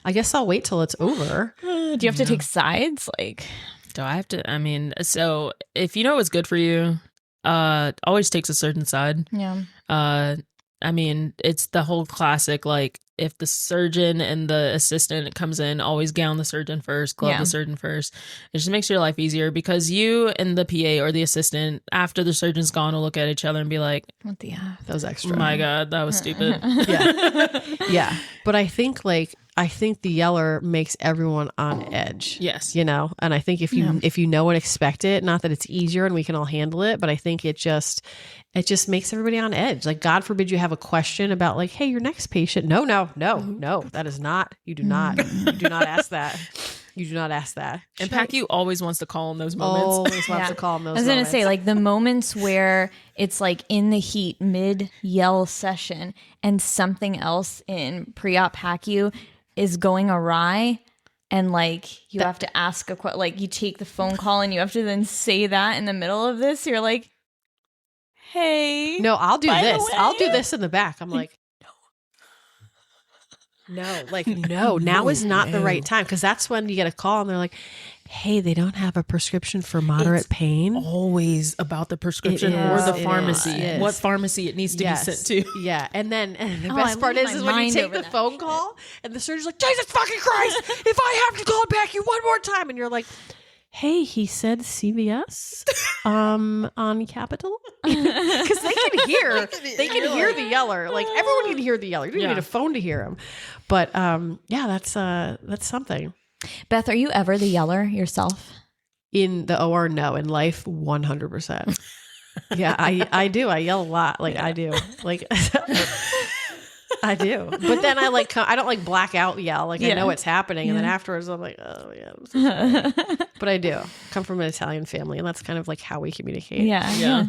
I guess I'll wait till it's over.
Do you have to take sides? Like,
Do I have to? I mean, so if you know what's good for you, always takes a certain side.
yeah.
I mean, it's the whole classic, like if the surgeon and the assistant comes in, always gown the surgeon first, glove the surgeon first. It just makes your life easier, because you and the PA or the assistant, after the surgeon's gone, will look at each other and be like,
What the F?
That was extra.
oh my God, that was stupid.
Yeah. But I think the yeller makes everyone on edge.
Yes.
And I think if you know and expect it, not that it's easier and we can all handle it, but I think it just makes everybody on edge. Like, God forbid you have a question about like, hey, your next patient. No, that is not, you do not ask that. You do not ask that.
And PACU always wants to call in those moments.
Always wants to call in those
I was going to
moments.
say, like, the moments where it's like in the heat, mid yell session, and something else in pre-op PACU is going awry, and like you have to ask a question, like you take the phone call and you have to then say that in the middle of this. You're like, hey.
No, I'll do
by the
this.
way.
I'll do this in the back. I'm like, No, like, no, now is not the right time. Because that's when you get a call and they're like, hey, they don't have a prescription for moderate pain.
Always about the prescription or the pharmacy. What pharmacy it needs to be sent to.
Yeah. And then the best part is when you take the phone call and the surgeon's like, Jesus fucking Christ, if I have to call back you one more time. And you're like, hey, he said CVS on Capitol. Because they can hear the yeller. Like, everyone can hear the yeller. You don't need a phone to hear him. But that's something.
Beth, are you ever the yeller yourself?
In the OR, no. In life, 100%. Yeah, I do. I yell a lot. Like, I do. Like, I do. But then I don't like blackout yell. Like, I know what's happening. And then afterwards, I'm like, oh, yeah. I'm so sorry. But I do. Come from an Italian family. And that's kind of like how we communicate.
Yeah.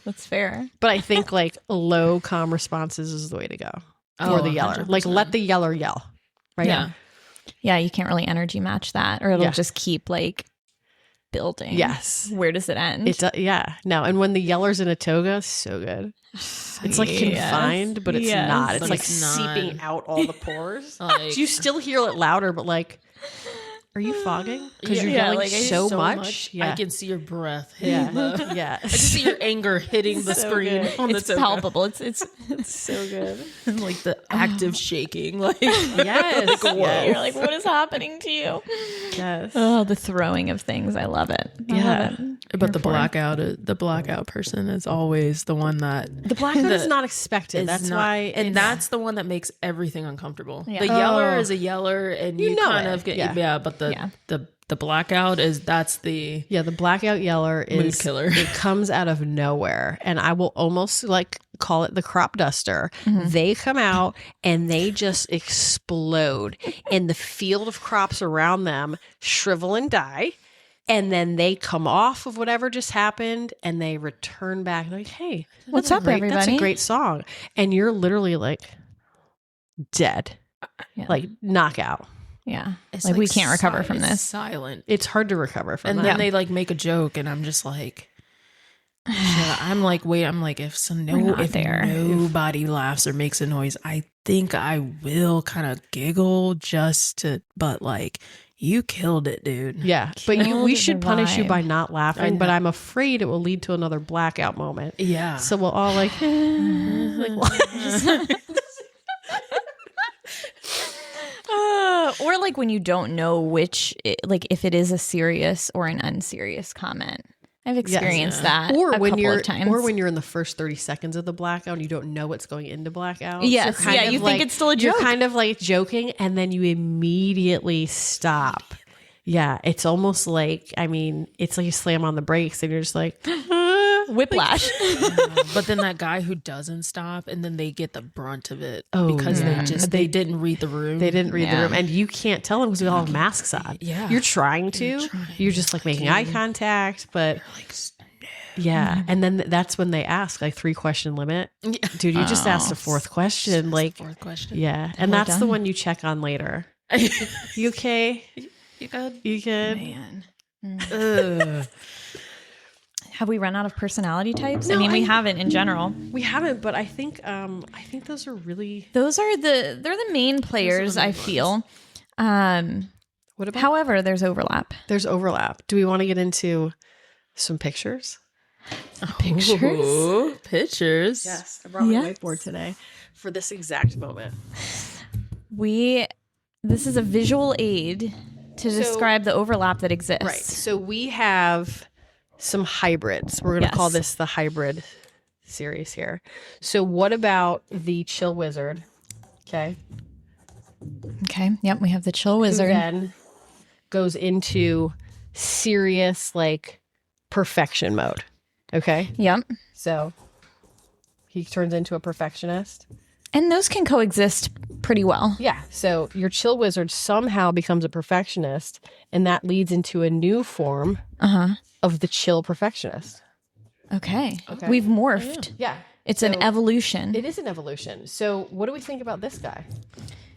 That's fair.
But I think like low, calm responses is the way to go for the yeller.
100%.
Like, let the yeller yell. Right?
Yeah.
Yeah, you can't really energy match that, or it'll just keep like building.
Yes.
Where does it end?
No. And when the yeller's in a toga, so good. It's like confined, but it's not. It's
But
like
it's not.
seeping out all the pores.
Like,
You still hear it louder, but like, are you fogging? Because you're yelling
like,
so much.
I can see your breath hitting the.
Yeah.
I can see your anger hitting the screen
good.
on
It's
the
palpable. It's
so good.
like the active shaking. Like
Yes.
You're like, what is happening to you?
Yes.
Oh, the throwing of things. I love it. I love it.
But the blackout person is always the one that
The blackout is not expected. That's why.
and that's the one that makes everything uncomfortable.
Yeah.
The yeller is a yeller, and you
know
kind
it.
of get but
Yeah.
the blackout that's the
the blackout yeller is
mood killer.
It comes out of nowhere, and I will almost like call it the crop duster. They come out and they just explode, and the field of crops around them shrivel and die. And then they come off of whatever just happened and they return back like, hey,
What's up,
That's a
everybody?
great song. And you're literally like dead, like knockout.
Yeah.
It's
Like we can't recover from
it's
this.
silent.
It's hard to recover from
And
that.
then they like make a joke, and I'm just like, I'm like, if nobody laughs or makes a noise, I think I will kind of giggle but like, you killed it, dude.
Yeah, but we should
the
punish you
vibe.
by not laughing, but I'm afraid it will lead to another blackout moment.
Yeah.
So we'll all like,
Or like when you don't know like if it is a serious or an unserious comment. I've experienced that
or
a
when
couple
you're
of times.
or when you're in the first 30 seconds of the blackout and you don't know what's going into blackout.
Yes,
So you're kind
you
of
think it's still a joke.
You're kind of like joking and then you immediately stop. Yeah, it's almost like, it's like you slam on the brakes and you're just like,
Whiplash.
But then that guy who doesn't stop, and then they get the brunt of it
Oh,
because
yeah.
they didn't read the room.
they didn't read the
Yeah.
room, and you can't tell them because we all have masks on.
Yeah.
You're trying to. You're just like making eye contact, but yeah. And then that's when they ask like 3-question limit. Dude, you just asked a 4th question. Like,
Fourth question.
yeah. And
We're
that's the
done.
one you check on later. You okay?
You good?
You good?
Man.
Ugh.
Have we run out of personality types?
No,
we haven't in general.
We haven't, but I think those are really.
Those are they're the main players, I feel.
What about?
However, there's overlap.
There's overlap. Do we want to get into some pictures?
Pictures?
Ooh, pictures.
Yes, I brought my
Yes.
whiteboard today for this exact moment.
This is a visual aid to describe the overlap that exists.
Right. So we have some hybrids. We're going to call this the hybrid series here. So what about the chill wizard? Okay.
Okay. Yep. We have the chill
Who
wizard.
then goes into serious like perfection mode. Okay.
Yep.
So he turns into a perfectionist.
And those can coexist pretty well.
Yeah. So your chill wizard somehow becomes a perfectionist, and that leads into a new form of the chill perfectionist.
Okay. We've morphed.
Yeah.
It's an evolution.
It is an evolution. So what do we think about this guy?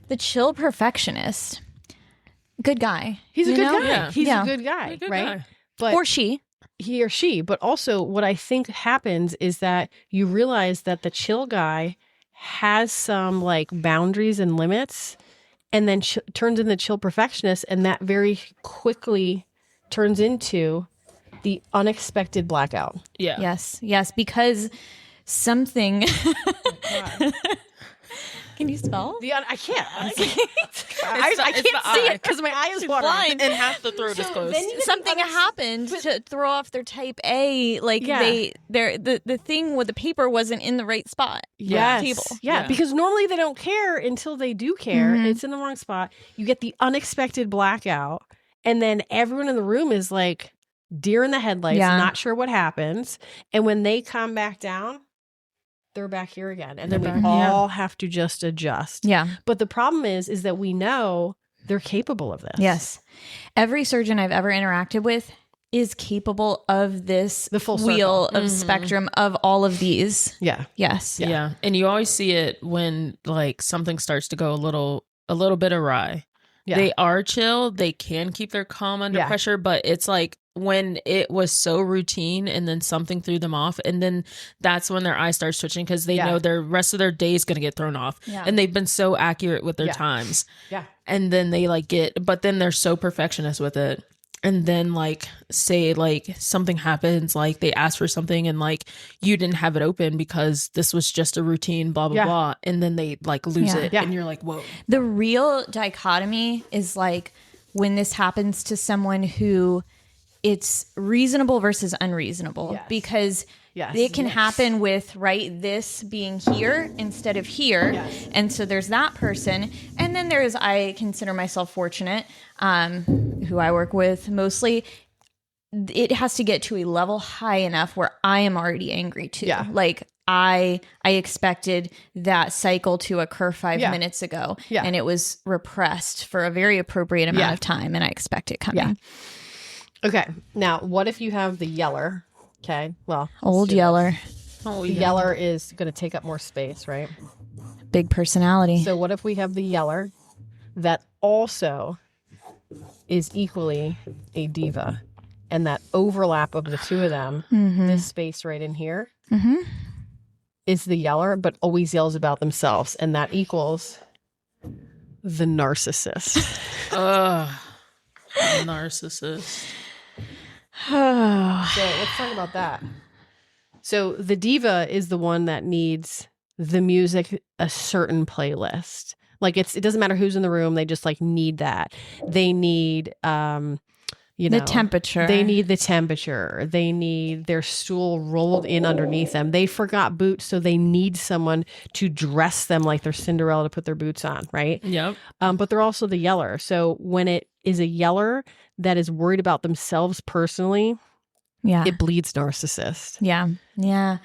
The chill perfectionist. Good guy.
He's a good guy.
Yeah.
He's
Yeah.
a good guy,
A good
right?
guy.
But
Or she.
he or she. But also what I think happens is that you realize that the chill guy has some like boundaries and limits and then turns into chill perfectionist, and that very quickly turns into the unexpected blackout.
Yeah.
Yes, because something. Can you spell?
I can't. I
the-
can't
it's
see
the
it because my eye is watering.
blind.
And half the throat is closed.
Something happened to throw off their type A. Like the thing with the paper wasn't in the right spot.
Yes.
On the table.
Yeah,
Yeah.
because normally they don't care until they do care. It's in the wrong spot. You get the unexpected blackout, and then everyone in the room is like deer in the headlights, not sure what happens. And when they come back down, they're back here again. And then we all have to just adjust.
Yeah.
But the problem is that we know they're capable of this.
Yes. Every surgeon I've ever interacted with is capable of this
The full
wheel
circle.
of spectrum of all of these.
Yeah.
Yes.
Yeah. And you always see it when like something starts to go a little bit awry.
Yeah.
They are chill. They can keep their calm under pressure, but it's like when it was so routine and then something threw them off, and then that's when their eyes start switching because they know their rest of their day is going to get thrown off.
Yeah.
And they've been so accurate with their times.
Yeah.
And then they but then they're so perfectionist with it. And then like say like something happens, like they ask for something and like you didn't have it open because this was just a routine, blah, blah, blah. And then they like lose it.
Yeah.
And you're like, whoa.
The real dichotomy is like when this happens to someone who it's reasonable versus unreasonable, because it can happen with this being here instead of here. Yes. And so there's that person. And then I consider myself fortunate, who I work with mostly. It has to get to a level high enough where I am already angry too. Yeah. Like I expected that cycle to occur 5 minutes ago, and it was repressed for a very appropriate amount of time, and I expect it coming.
Yeah. Okay. Now, what if you have the yeller? Okay. Well,
Old yeller.
Oh,
the yeller is going to take up more space, right?
Big personality.
So what if we have the yeller that also is equally a diva, and that overlap of the two of them, this space right in here, is the yeller, but always yells about themselves, and that equals the narcissist.
Narcissist.
So let's talk about that. So the diva is the one that needs the music, a certain playlist. Like it doesn't matter who's in the room. They just like need that. They need,
the temperature.
They need the temperature. They need their stool rolled in underneath them. They forgot boots, so they need someone to dress them like they're Cinderella to put their boots on, right?
Yep.
But they're also the yeller. So when it is a yeller that is worried about themselves personally, it bleeds narcissist.
Yeah.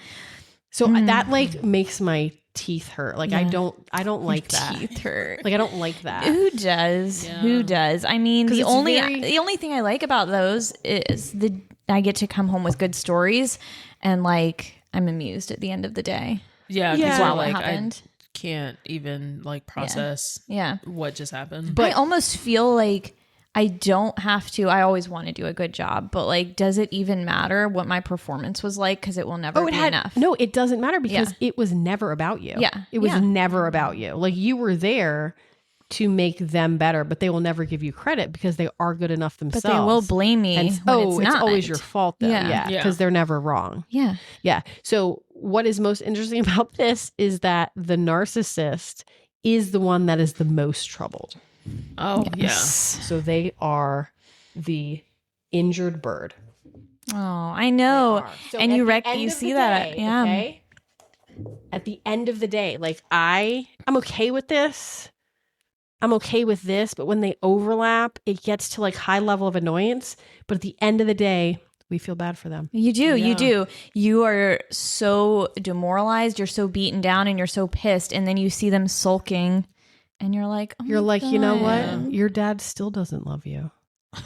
So that like makes my teeth hurt. Like I don't like that.
Teeth hurt.
Like I don't like that.
Who does?
Yeah.
Who does? I mean, the only thing I like about those is I get to come home with good stories, and like I'm amused at the end of the day.
Yeah.
Wow,
Well,
what
like
happened?
I can't even like process what just happened.
But I almost feel like I don't have to. I always want to do a good job, but like, does it even matter what my performance was like? Because it will never be enough.
No, it doesn't matter because it was never about you.
Yeah.
It was never about you. Like you were there to make them better, but they will never give you credit because they are good enough themselves.
But they will blame me when it's not.
It's always your fault though.
Yeah.
Because they're never wrong.
Yeah.
Yeah. So what is most interesting about this is that the narcissist is the one that is the most troubled.
Oh,
So they are the injured bird.
Oh, I know.
So
and
at
you
the
see
end of
that.
the day, okay? At the end of the day, like I'm okay with this. I'm okay with this, but when they overlap, it gets to like high level of annoyance. But at the end of the day, we feel bad for them.
You do. You do. You are so demoralized. You're so beaten down and you're so pissed. And then you see them sulking and you're like, oh
You're
my
like, you know
God.
what? Your dad still doesn't love you.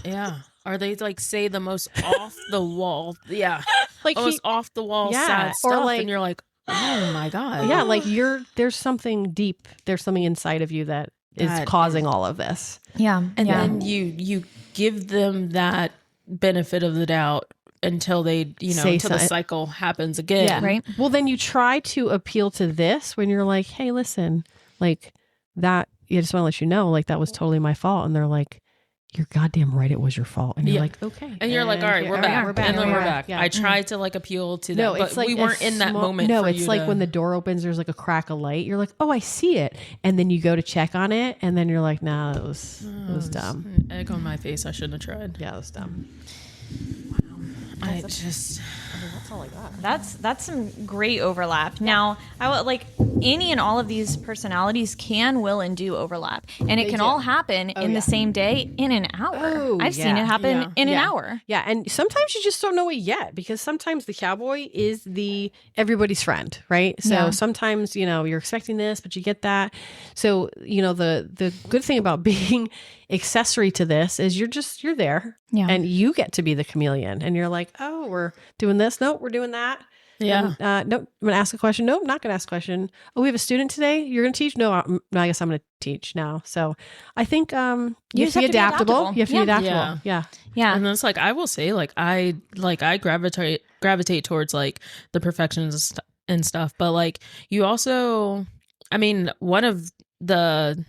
Yeah. Are they like say the most off the wall? Yeah.
Like
most off the wall sad stuff.
Or like,
and you're like, oh my God.
Yeah, like there's something deep. There's something inside of you that is causing all of this.
Yeah.
And then you give them that benefit of the doubt until they, until the cycle happens again.
Yeah.
Right.
Well, then you try to appeal to this when you're like, hey, listen, like that I just want to let you know, like, that was totally my fault. And they're like, you're goddamn right, it was your fault. And you're like, okay.
And you're like, all right, we're back. And then we're back. Yeah. I tried to like appeal to them, but we weren't in that moment.
No, it's like when the door opens, there's like a crack of light. You're like, oh, I see it. And then you go to check on it. And then you're like, nah, it was dumb.
Egg on my face. I shouldn't have tried.
Yeah, it was dumb.
That's all I got. That's some great overlap. Now, I would like any and all of these personalities can, will, and do overlap, and it can all happen in the same day in an hour.
Oh,
I've seen it happen in an hour.
Yeah, and sometimes you just don't know it yet, because sometimes the cowboy is the everybody's friend, right? So sometimes, you're expecting this, but you get that. So, the good thing about being accessory to this is you're there, and you get to be the chameleon, and you're like, oh, we're doing this. Nope, we're doing that.
Yeah.
And, nope, I'm gonna ask a question. Nope, not gonna ask a question. Oh, we have a student today. You're gonna teach? No, I guess I'm gonna teach now. So I think you have to be adaptable. You have to be adaptable. Yeah.
And it's like, I will say, like I gravitate towards like the perfections and stuff, but like you also, I mean, one of the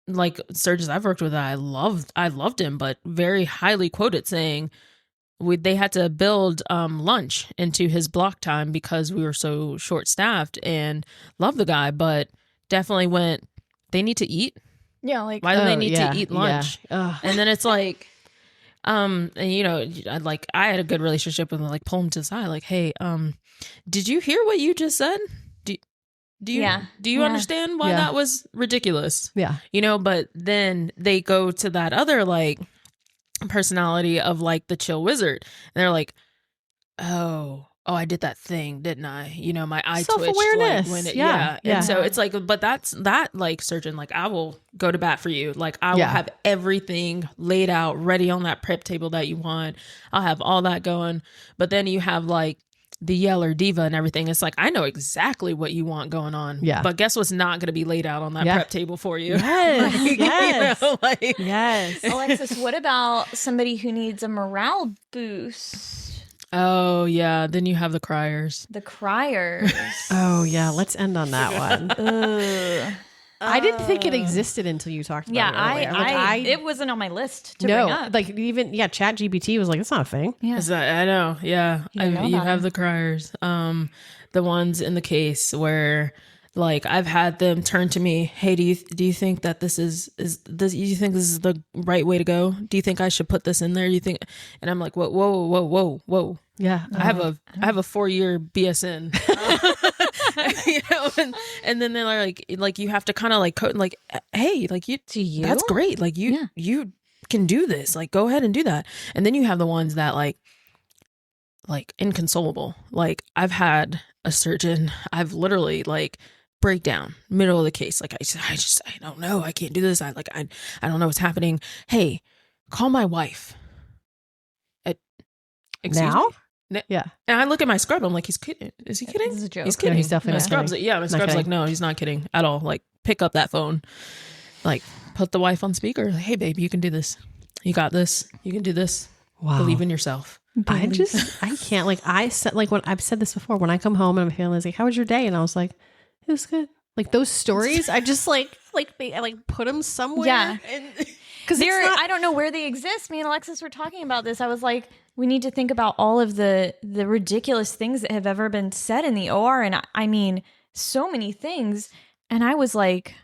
like surgeons I've worked with, I loved him, but very highly quoted saying they had to build lunch into his block time because we were so short staffed, and love the guy, but definitely went, they need to eat.
Yeah. Like,
why do they need to eat lunch? And then it's like, and I had a good relationship with him, like pull him to the side, like, hey, did you hear what you just said? Do you understand why that was ridiculous? Yeah. But then they go to that other like personality of like the chill wizard, and they're like, oh, I did that thing, didn't I? My eye twitched like when it, And so it's like, but that's that like surgeon, like I will go to bat for you. Like I will have everything laid out, ready on that prep table that you want. I'll have all that going. But then you have like the yeller diva and everything. It's like, I know exactly what you want going on. Yeah. But guess what's not going to be laid out on that prep table for you?
Yes.
Like,
yes.
Alexis, what about somebody who needs a morale boost?
Oh, yeah. Then you have the criers.
The criers.
Oh, yeah. Let's end on that one. I didn't think it existed until you talked about it earlier.
It wasn't on my list to bring up.
Like even Chat GPT was like, it's not a thing.
Yeah, I know. Yeah, you have the criers, the ones in the case where like I've had them turn to me. Hey, do you think that this is this? You think this is the right way to go? Do you think I should put this in there? You think? And I'm like, whoa.
Yeah,
I have a 4-year BSN. And then they're like you have to kind of like code, like, hey, like that's great, like you can do this, like go ahead and do that. And then you have the ones that like inconsolable. Like I've had a surgeon, I've literally like breakdown middle of the case, like I don't know, I can't do this, I don't know what's happening. Hey, call my wife. Excuse me?
Yeah.
And I look at my scrub, I'm like, he's kidding. Is he kidding?
This is a joke.
He's kidding.
No, he's definitely
my
not
scrub's
kidding.
my scrub's like, no, he's not kidding at all. Like, pick up that phone. Like, put the wife on speaker. Like, hey, babe, you can do this. You got this. You can do this. Wow. Believe in yourself.
I can't. Like, I said, like, when I've said this before, when I come home and my family's like, how was your day? And I was like, it was good. Like, those stories, I just I put them somewhere.
Yeah. Because I don't know where they exist. Me and Alexis were talking about this. I was like, we need to think about all of the ridiculous things that have ever been said in the OR. And I mean, so many things. And I was like,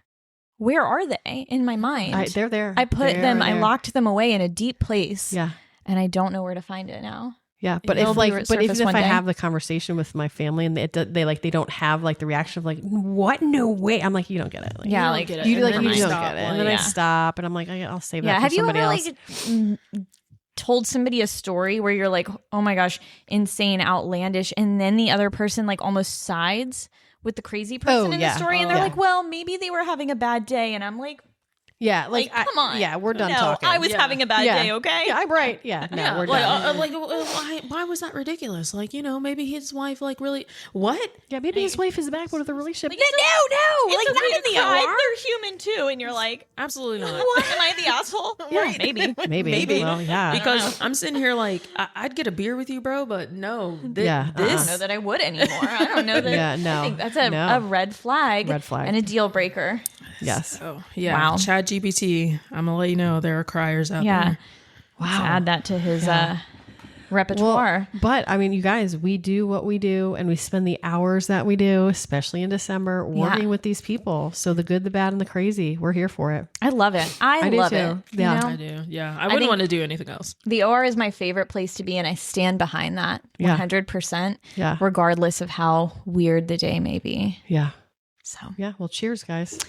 where are they in my mind?
They're there.
I put them, I locked them away in a deep place. Yeah. And I don't know where to find it now.
Yeah, but even if I have the conversation with my family and they don't have like the reaction of like, what? No way. I'm like, you don't get it. Like,
yeah,
you don't get it. And then I stop and I'm like, I'll save that for somebody else.
Have you ever like told somebody a story where you're like, oh my gosh, insane, outlandish, and then the other person like almost sides with the crazy person in the story, and they're like, well, maybe they were having a bad day, and I'm like,
yeah,
come on.
Yeah, we're done talking.
I was having a bad day, okay?
Yeah, I'm right. Yeah, no, we're done.
Why was that ridiculous? Like, maybe his wife, like, really, what?
Yeah, maybe his wife is the backbone of the relationship.
Like, no, like, not in the OR. They're human too, and you're like,
absolutely not.
What? Am I the asshole?
Yeah, maybe. Well, yeah.
Because I'm sitting here like, I'd get a beer with you, bro, but no, this.
I don't know that I would anymore. I don't know that.
Yeah, no.
I think that's a red flag.
Red flag.
And a deal breaker.
Yes.
Oh, yeah.
Wow.
Chat GPT. I'm going to let you know there are criers out
Yeah.
there.
Let's add that to his repertoire.
Well, but I mean, you guys, we do what we do and we spend the hours that we do, especially in December, working with these people. So the good, the bad, and the crazy, we're here for it.
I love it. I
do
love
too.
it.
Yeah.
You know?
I do. Yeah. I wouldn't want to do anything else.
The OR is my favorite place to be, and I stand behind that 100%,
Yeah.
regardless of how weird the day may be.
Yeah.
So,
Yeah. Well, cheers, guys.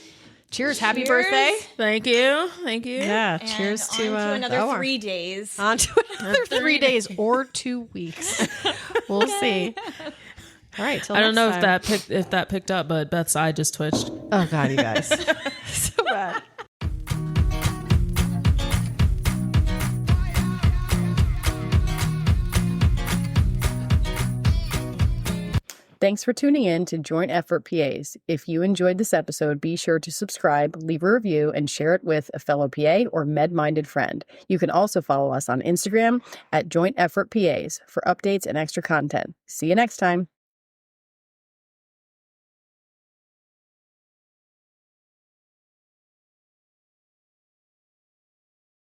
Cheers. Happy
Cheers.
birthday.
Thank you. Thank you.
Yeah.
and
Cheers
on
to
another
OR.
3 days.
On to another 3 days or 2 weeks. We'll see. All right. Till
I don't
next
know
time.
if that picked up, but Beth's eye just twitched.
Oh, God, you guys. So bad.
Thanks for tuning in to Joint Effort PAs. If you enjoyed this episode, be sure to subscribe, leave a review, and share it with a fellow PA or med-minded friend. You can also follow us on Instagram at Joint Effort PAs for updates and extra content. See you next time.